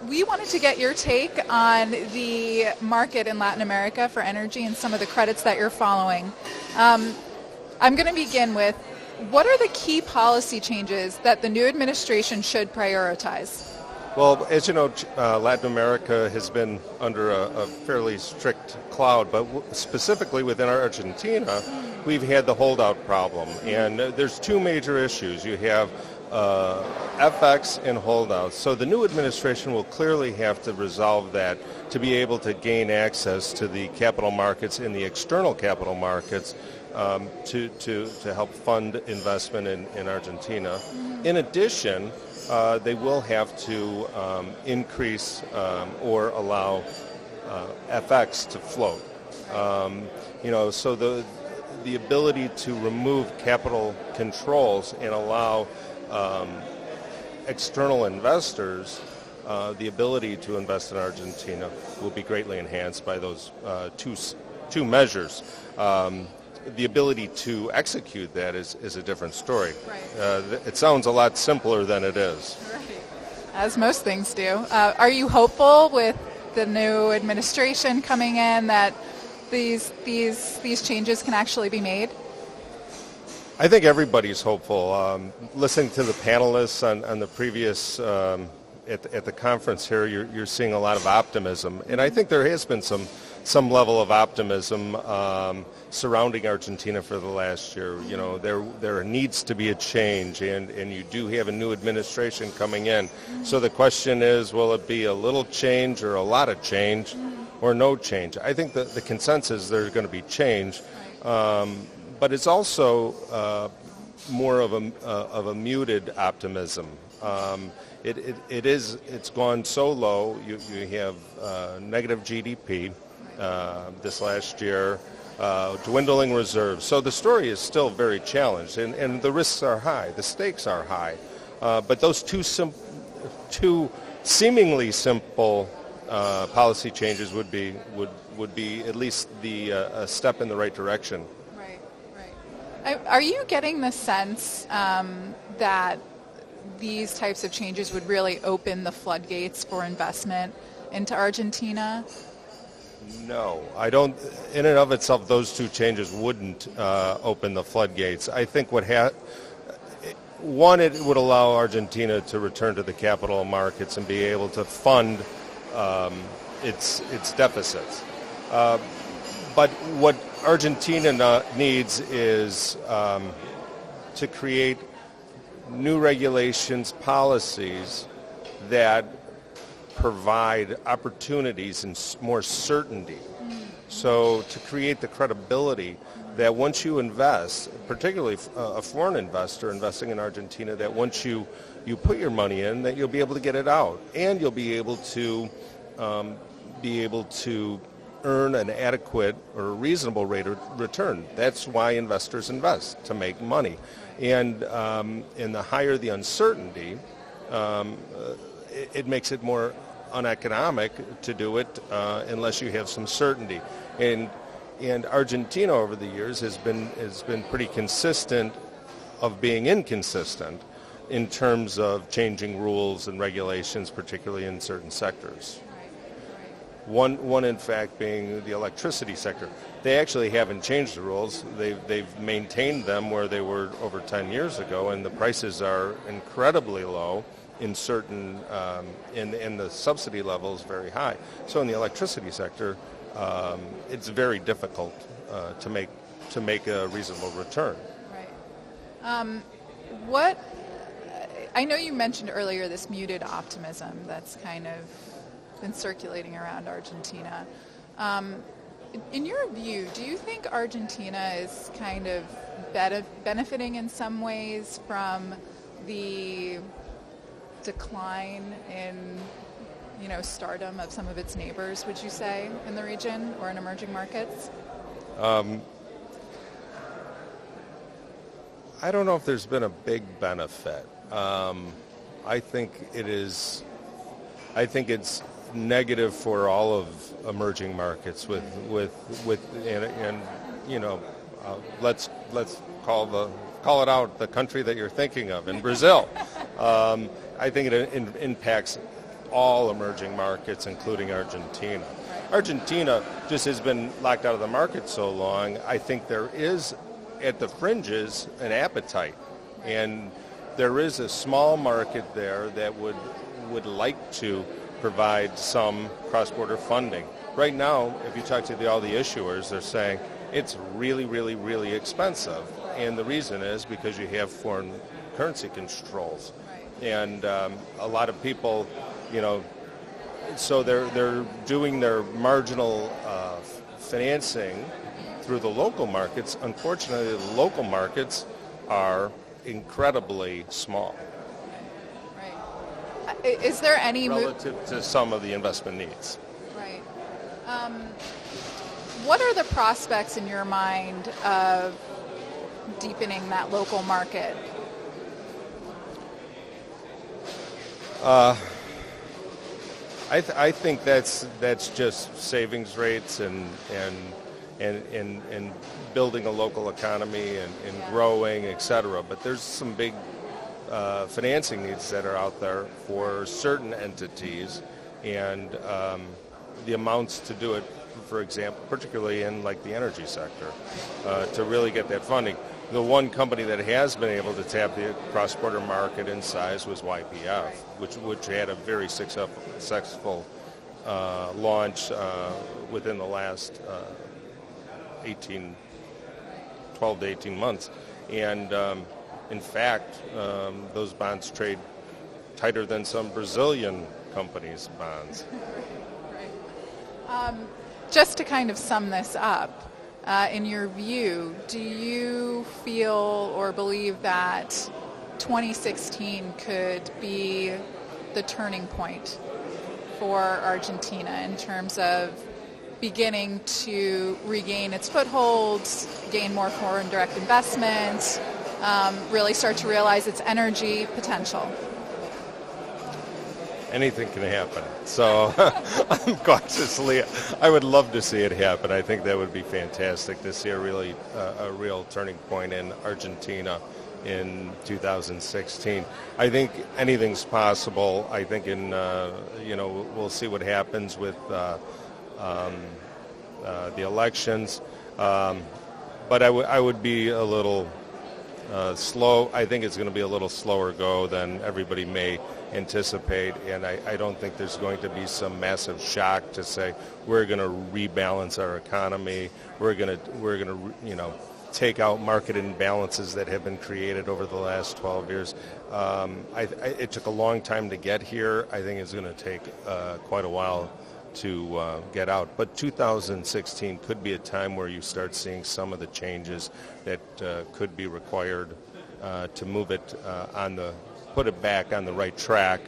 We wanted to get your take on the market in Latin America for energy and some of the credits that you're following. I'm going to begin with, what are the key policy changes that the new administration should prioritize? Well, as you know, Latin America has been under a fairly strict cloud, but specifically within Argentina, we've had the holdout problem. And there's two major issues. You have FX and holdouts. So the new administration will clearly have to resolve that to be able to gain access to the capital markets and the external capital markets to help fund investment in Argentina. In addition, they will have to increase or allow FX to float. So the ability to remove capital controls and allow external investors the ability to invest in Argentina will be greatly enhanced by those two measures. The ability to execute that is a different story. Right. It sounds a lot simpler than it is. Right. As most things do. Are you hopeful with the new administration coming in that these changes can actually be made? I think everybody's hopeful. Listening to the panelists on the previous at the conference here, you're seeing a lot of optimism, and I think there has been some level of optimism surrounding Argentina for the last year. You know, there needs to be a change, and you do have a new administration coming in. So the question is, will it be a little change or a lot of change or no change? I think that the consensus there's going to be change, but it's also more of a muted optimism. It's gone so low. You have negative GDP this last year, dwindling reserves. So the story is still very challenged, and the risks are high, the stakes are high. But those two seemingly simple policy changes would be at least a step in the right direction. Right. Are you getting the sense that these types of changes would really open the floodgates for investment into Argentina? No, I don't. In and of itself, those two changes wouldn't open the floodgates. I think one, it would allow Argentina to return to the capital markets and be able to fund its deficits. But what Argentina needs is to create new regulations, policies that provide opportunities and more certainty. So to create the credibility that once you invest, particularly a foreign investor investing in Argentina, that once you put your money in, that you'll be able to get it out, and you'll be able to earn an adequate or a reasonable rate of return. That's why investors invest, to make money. And the higher the uncertainty, it makes it more uneconomic to do it unless you have some certainty. And Argentina over the years has been pretty consistent of being inconsistent in terms of changing rules and regulations, particularly in certain sectors. One in fact being the electricity sector. They actually haven't changed the rules. They've maintained them where they were over 10 years ago, and the prices are incredibly low in certain, and the subsidy level is very high. So in the electricity sector, it's very difficult to make a reasonable return. Right. I know you mentioned earlier this muted optimism that's kind of been circulating around Argentina. In your view, do you think Argentina is kind of benefiting in some ways from the decline in, stardom of some of its neighbors, would you say, in the region or in emerging markets? I don't know if there's been a big benefit. I think it's negative for all of emerging markets let's call it out, the country that you're thinking of in Brazil. I think it impacts all emerging markets, including Argentina. Argentina just has been locked out of the market so long. I think there is, at the fringes, an appetite. And there is a small market there that would like to provide some cross-border funding. Right now, if you talk to all the issuers, they're saying it's really, really, really expensive. And the reason is because you have foreign currency controls. And a lot of people, so they're doing their marginal financing through the local markets. Unfortunately, the local markets are incredibly small. Right. Is there any relative to some of the investment needs? Right. What are the prospects in your mind of deepening that local market? I think that's just savings rates and building a local economy and growing, et cetera. But there's some big financing needs that are out there for certain entities, and the amounts to do it, for example, particularly in like the energy sector, to really get that funding. The one company that has been able to tap the cross-border market in size was YPF, which had a very successful launch within the last 12 to 18 months. And in fact, those bonds trade tighter than some Brazilian companies' bonds. Right. Just to kind of sum this up, in your view, do you feel or believe that 2016 could be the turning point for Argentina in terms of beginning to regain its footholds, gain more foreign direct investment, really start to realize its energy potential? Anything can happen. So I'm cautiously, I would love to see it happen. I think that would be fantastic to see a real turning point in Argentina in 2016. I think anything's possible. I think we'll see what happens with the elections. But I would be a little slow. I think it's going to be a little slower go than everybody may anticipate, and I don't think there's going to be some massive shock to say we're going to rebalance our economy. We're going to take out market imbalances that have been created over the last 12 years. It took a long time to get here. I think it's going to take quite a while to get out. But 2016 could be a time where you start seeing some of the changes that could be required to move it put it back on the right track.